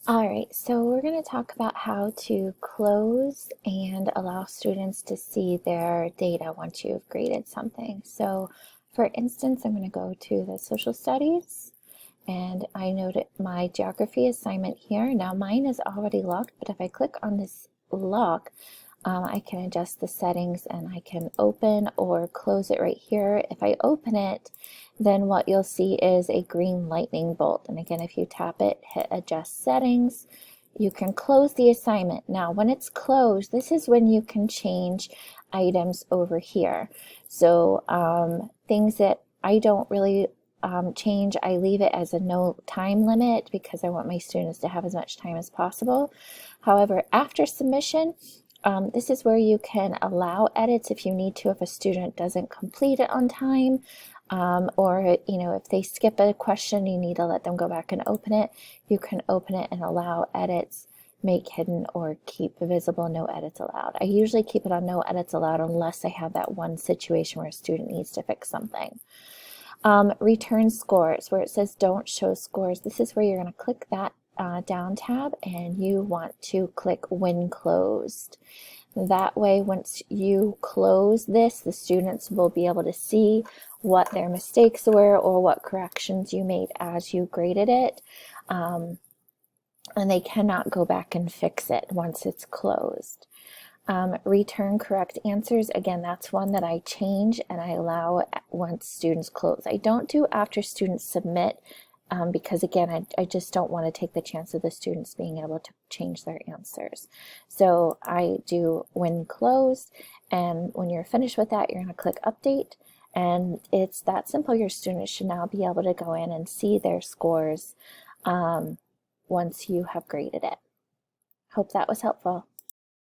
All right, so we're going to talk about how to close and allow students to see their data once you've graded something. So for instance, I'm going to go to the social studies and I noted my geography assignment here. Now mine is already locked, but if I click on this lock, I can adjust the settings and I can open or close it right here. If I open it, then what you'll see is a green lightning bolt. And again, if you tap it, hit adjust settings, you can close the assignment. Now, when it's closed, this is when you can change items over here. So things that I don't really change, I leave it as a no time limit because I want my students to have as much time as possible. However, after submission, this is where you can allow edits if you need to, if a student doesn't complete it on time, or if they skip a question, you need to let them go back and open it. You can open it and allow edits, make hidden, or keep visible, no edits allowed. I usually keep it on no edits allowed unless I have that one situation where a student needs to fix something. Return scores, where it says don't show scores. This is where you're going to click that down tab and you want to click when closed. That way, once you close this, the students will be able to see what their mistakes were or what corrections you made as you graded it. And they cannot go back and fix it once it's closed. Return correct answers. Again, that's one that I change and I allow once students close. I don't do after students submit because again, I just don't want to take the chance of the students being able to change their answers. So I do when closed, and when you're finished with that, you're going to click update, and it's that simple. Your students should now be able to go in and see their scores once you have graded it. Hope that was helpful.